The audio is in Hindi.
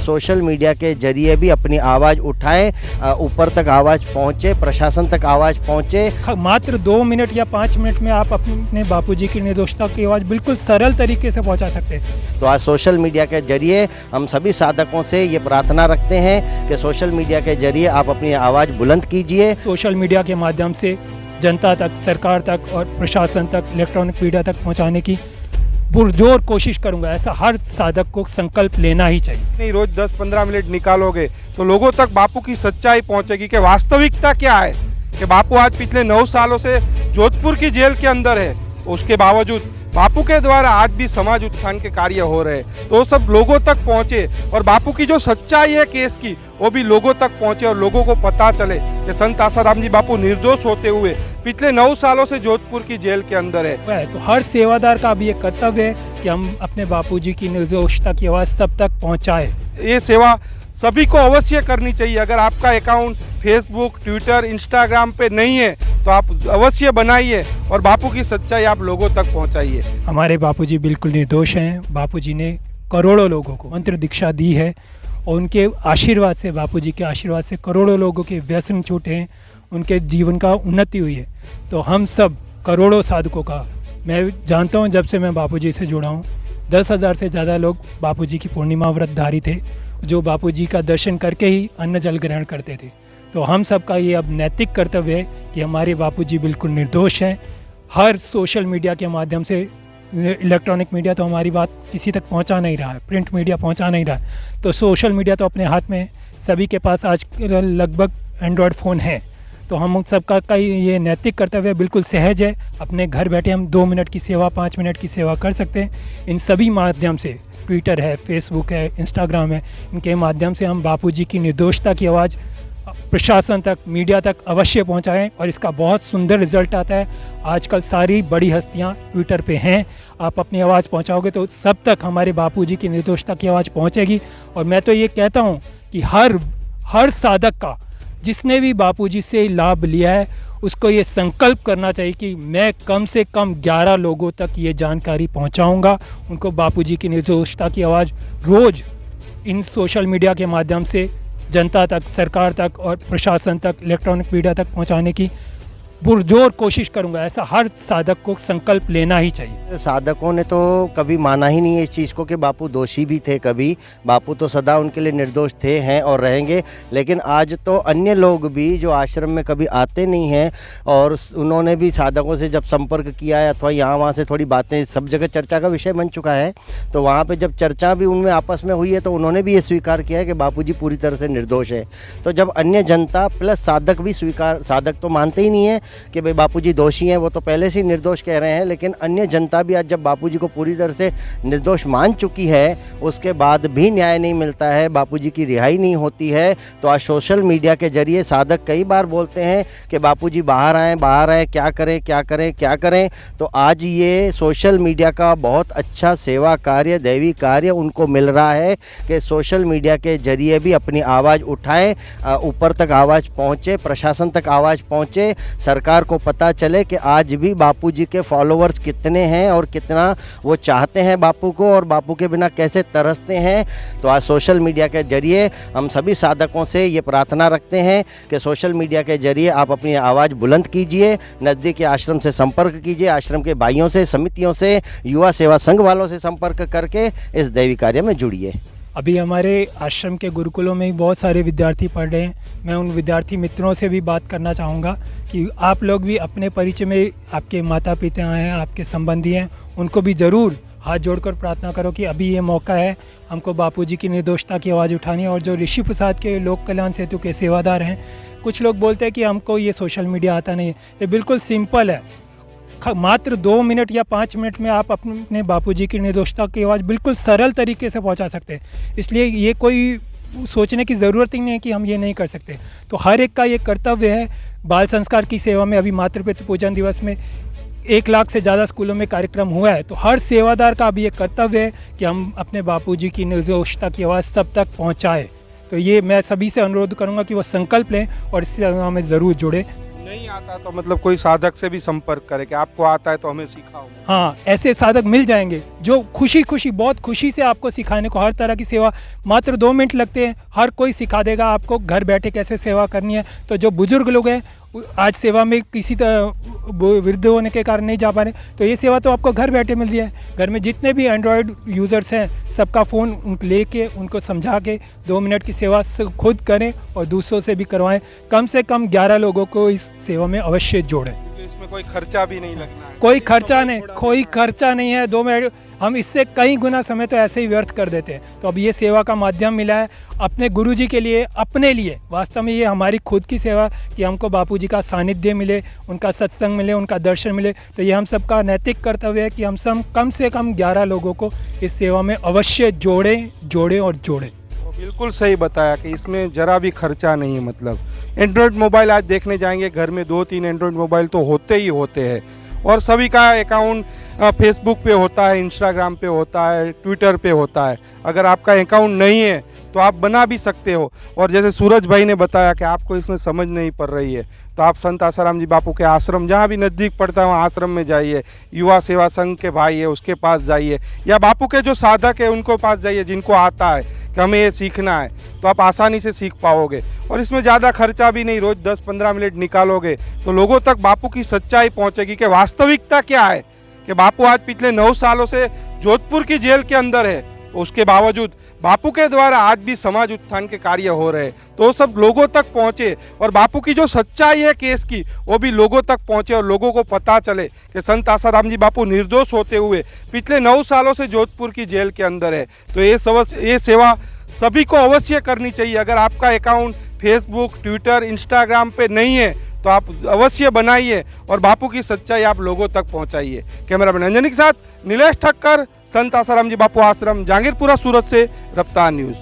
सोशल मीडिया के जरिए भी अपनी आवाज़ उठाएं, ऊपर तक आवाज़ पहुंचे, प्रशासन तक आवाज़ पहुंचे। मात्र 2 मिनट या 5 मिनट में आप अपने बापूजी की निर्दोषता की आवाज़ बिल्कुल सरल तरीके से पहुंचा सकते हैं। तो आज सोशल मीडिया के जरिए हम सभी साधकों से ये प्रार्थना रखते हैं कि सोशल मीडिया के जरिए आप अपनी आवाज़ बुलंद कीजिए। सोशल मीडिया के माध्यम से जनता तक, सरकार तक और प्रशासन तक, इलेक्ट्रॉनिक मीडिया तक पहुंचाने की पुरजोर कोशिश करूंगा। ऐसा हर साधक को संकल्प लेना ही चाहिए। नहीं, रोज 10-15 मिनट निकालोगे तो लोगों तक बापू की सच्चाई पहुंचेगी कि वास्तविकता क्या है, कि बापू आज पिछले 9 सालों से जोधपुर की जेल के अंदर है। उसके बावजूद बापू के द्वारा आज भी समाज उत्थान के कार्य हो रहे हैं, तो सब लोगों तक पहुंचे और बापू की जो सच्चाई है केस की वो भी लोगों तक पहुंचे और लोगों को पता चले कि संत आसाराम जी बापू निर्दोष होते हुए पिछले 9 सालों से जोधपुर की जेल के अंदर है। तो हर सेवादार का अब ये कर्तव्य है कि हम अपने बापूजी की निर्दोषता की आवाज़ सब तक पहुँचाए। ये सेवा सभी को अवश्य करनी चाहिए। अगर आपका अकाउंट फेसबुक, ट्विटर, इंस्टाग्राम पे नहीं है तो आप अवश्य बनाइए और बापू की सच्चाई आप लोगों तक पहुंचाइए। हमारे बापूजी बिल्कुल निर्दोष हैं। बापूजी ने करोड़ों लोगों को मंत्र दीक्षा दी है और उनके आशीर्वाद से, बापूजी के आशीर्वाद से करोड़ों लोगों के व्यसन छूटे हैं, उनके जीवन का उन्नति हुई है। तो हम सब करोड़ों साधकों का, मैं जानता हूँ जब से मैं बापूजी से जुड़ा हूँ 10,000 से ज़्यादा लोग बापूजी की पूर्णिमा व्रतधारी थे, जो बापूजी का दर्शन करके ही अन्न जल ग्रहण करते थे। तो हम सब का ये अब नैतिक कर्तव्य है कि हमारे बापूजी बिल्कुल निर्दोष हैं। हर सोशल मीडिया के माध्यम से, इलेक्ट्रॉनिक मीडिया तो हमारी बात किसी तक पहुंचा नहीं रहा है, प्रिंट मीडिया पहुंचा नहीं रहा है, तो सोशल मीडिया तो अपने हाथ में, सभी के पास आज लगभग एंड्रॉयड फ़ोन है। तो हम सबका ये नैतिक कर्तव्य बिल्कुल सहज है। अपने घर बैठे हम 2 मिनट की सेवा, 5 मिनट की सेवा कर सकते हैं। इन सभी माध्यम से, ट्विटर है, फेसबुक है, इंस्टाग्राम है, इनके माध्यम से हम बापूजी की निर्दोषता की आवाज़ प्रशासन तक, मीडिया तक अवश्य पहुंचाएं और इसका बहुत सुंदर रिजल्ट आता है। आजकल सारी बड़ी हस्तियां ट्विटर पे हैं। आप अपनी आवाज़ पहुंचाओगे तो सब तक हमारे बापूजी की निर्दोषता की आवाज़ पहुंचेगी। और मैं तो ये कहता हूं कि हर साधक का, जिसने भी बापूजी से लाभ लिया है, उसको ये संकल्प करना चाहिए कि मैं कम से कम 11 लोगों तक ये जानकारी पहुंचाऊंगा। उनको बापूजी की निर्दोषता की आवाज़ रोज़ इन सोशल मीडिया के माध्यम से जनता तक, सरकार तक और प्रशासन तक, इलेक्ट्रॉनिक मीडिया तक पहुंचाने की पुरजोर कोशिश करूंगा। ऐसा हर साधक को संकल्प लेना ही चाहिए। साधकों ने तो कभी माना ही नहीं है इस चीज़ को कि बापू दोषी भी थे कभी। बापू तो सदा उनके लिए निर्दोष थे, हैं और रहेंगे। लेकिन आज तो अन्य लोग भी जो आश्रम में कभी आते नहीं हैं और उन्होंने भी साधकों से जब संपर्क किया है अथवा यहाँ वहाँ से थोड़ी बातें, सब जगह चर्चा का विषय बन चुका है, तो वहाँ पर जब चर्चा भी उनमें आपस में हुई है तो उन्होंने भी ये स्वीकार किया है कि बापू जी पूरी तरह से निर्दोष है। तो जब अन्य जनता प्लस साधक भी स्वीकार, साधक तो मानते ही नहीं है कि भाई बापूजी दोषी हैं, वो तो पहले से ही निर्दोष कह रहे हैं, लेकिन अन्य जनता भी आज जब बापूजी को पूरी तरह से निर्दोष मान चुकी है, उसके बाद भी न्याय नहीं मिलता है, बापूजी की रिहाई नहीं होती है। तो आज सोशल मीडिया के जरिए साधक कई बार बोलते हैं कि बापूजी बाहर आएँ, क्या करें क्या करें क्या करें। तो आज ये सोशल मीडिया का बहुत अच्छा सेवा कार्य, दैवी कार्य उनको मिल रहा है कि सोशल मीडिया के जरिए भी अपनी आवाज़ उठाएं, ऊपर तक आवाज़ पहुँचे, प्रशासन तक आवाज़ पहुँचे, सरकार को पता चले कि आज भी बापूजी के फॉलोअर्स कितने हैं और कितना वो चाहते हैं बापू को और बापू के बिना कैसे तरसते हैं। तो आज सोशल मीडिया के जरिए हम सभी साधकों से ये प्रार्थना रखते हैं कि सोशल मीडिया के जरिए आप अपनी आवाज़ बुलंद कीजिए, नज़दीकी आश्रम से संपर्क कीजिए, आश्रम के भाइयों से, समितियों से, युवा सेवा संघ वालों से संपर्क करके इस दैवी कार्य में जुड़िए। अभी हमारे आश्रम के गुरुकुलों में बहुत सारे विद्यार्थी पढ़ रहे हैं। मैं उन विद्यार्थी मित्रों से भी बात करना चाहूँगा कि आप लोग भी अपने परिचय में, आपके माता पिता हैं, आपके संबंधी हैं, उनको भी ज़रूर हाथ जोड़कर प्रार्थना करो कि अभी ये मौका है, हमको बापूजी की निर्दोषता की आवाज़ उठानी है। और जो ऋषि प्रसाद के लोक कल्याण सेतु के सेवादार हैं, कुछ लोग बोलते हैं कि हमको ये सोशल मीडिया आता नहीं है। ये बिल्कुल सिंपल है। मात्र 2 मिनट या 5 मिनट में आप अपने बापूजी की निर्दोषता की आवाज़ बिल्कुल सरल तरीके से पहुंचा सकते हैं। इसलिए ये कोई सोचने की ज़रूरत ही नहीं है कि हम ये नहीं कर सकते। तो हर एक का ये कर्तव्य है। बाल संस्कार की सेवा में अभी मातृपितृ पूजन दिवस में 1 लाख से ज़्यादा स्कूलों में कार्यक्रम हुआ है। तो हर सेवादार का अभी ये कर्तव्य है कि हम अपने बापूजी की निर्दोषता की आवाज़ सब तक पहुँचाएँ। तो ये मैं सभी से अनुरोध करूँगा कि वो संकल्प लें और इस सेवा में ज़रूर जुड़े। नहीं आता तो मतलब कोई साधक से भी संपर्क करे कि आपको आता है तो हमें सिखाओ। हाँ, ऐसे साधक मिल जाएंगे जो खुशी खुशी, बहुत खुशी से आपको सिखाने को, हर तरह की सेवा मात्र 2 मिनट लगते हैं, हर कोई सिखा देगा आपको घर बैठे कैसे सेवा करनी है। तो जो बुजुर्ग लोग हैं आज सेवा में किसी वृद्ध होने के कारण नहीं जा पा रहे, तो ये सेवा तो आपको घर बैठे मिल रही है। घर में जितने भी एंड्रॉयड यूज़र्स हैं सबका फ़ोन लेके उनको समझा के 2 मिनट की सेवा खुद करें और दूसरों से भी करवाएं। कम से कम 11 लोगों को इस सेवा में अवश्य जोड़ें। इसमें कोई खर्चा भी नहीं लगना है, कोई खर्चा नहीं, कोई खर्चा नहीं है। 2 मिनट हम इससे कई गुना समय तो ऐसे ही व्यर्थ कर देते हैं। तो अब ये सेवा का माध्यम मिला है अपने गुरुजी के लिए, अपने लिए। वास्तव में ये हमारी खुद की सेवा कि हमको बापूजी का सानिध्य मिले, उनका सत्संग मिले, उनका दर्शन मिले। तो ये हम सबका नैतिक कर्तव्य है कि हम सब कम से कम 11 लोगों को इस सेवा में अवश्य जोड़ें और जोड़ें। बिल्कुल सही बताया कि इसमें जरा भी खर्चा नहीं है। मतलब एंड्रॉयड मोबाइल आज देखने जाएंगे घर में 2-3 एंड्रॉयड मोबाइल तो होते ही होते हैं, और सभी का अकाउंट फेसबुक पे होता है, इंस्टाग्राम पे होता है, ट्विटर पे होता है। अगर आपका अकाउंट नहीं है तो आप बना भी सकते हो। और जैसे सूरज भाई ने बताया कि आपको इसमें समझ नहीं पड़ रही है तो आप संत आसाराम जी बापू के आश्रम जहाँ भी नज़दीक पड़ता है वहाँ आश्रम में जाइए, युवा सेवा संघ के भाई है उसके पास जाइए, या बापू के जो साधक है उनको पास जाइए जिनको आता है कि हमें ये सीखना है, तो आप आसानी से सीख पाओगे। और इसमें ज़्यादा खर्चा भी नहीं, रोज़ 10-15 मिनट निकालोगे तो लोगों तक बापू की सच्चाई पहुँचेगी कि वास्तविकता क्या है, कि बापू आज पिछले 9 सालों से जोधपुर की जेल के अंदर है, उसके बावजूद बापू के द्वारा आज भी समाज उत्थान के कार्य हो रहे हैं। तो सब लोगों तक पहुँचे और बापू की जो सच्चाई है केस की वो भी लोगों तक पहुँचे और लोगों को पता चले कि संत आसाराम जी बापू निर्दोष होते हुए पिछले 9 सालों से जोधपुर की जेल के अंदर है। तो ये सेवा सभी को अवश्य करनी चाहिए। अगर आपका अकाउंट फेसबुक, ट्विटर, इंस्टाग्राम पे नहीं है तो आप अवश्य बनाइए और बापू की सच्चाई आप लोगों तक पहुंचाइए। कैमरामैन अंजनी के साथ नीलेश ठक्कर, संत आसाराम जी बापू आश्रम, जहांगीरपुरा, सूरत से रफ्तार न्यूज़।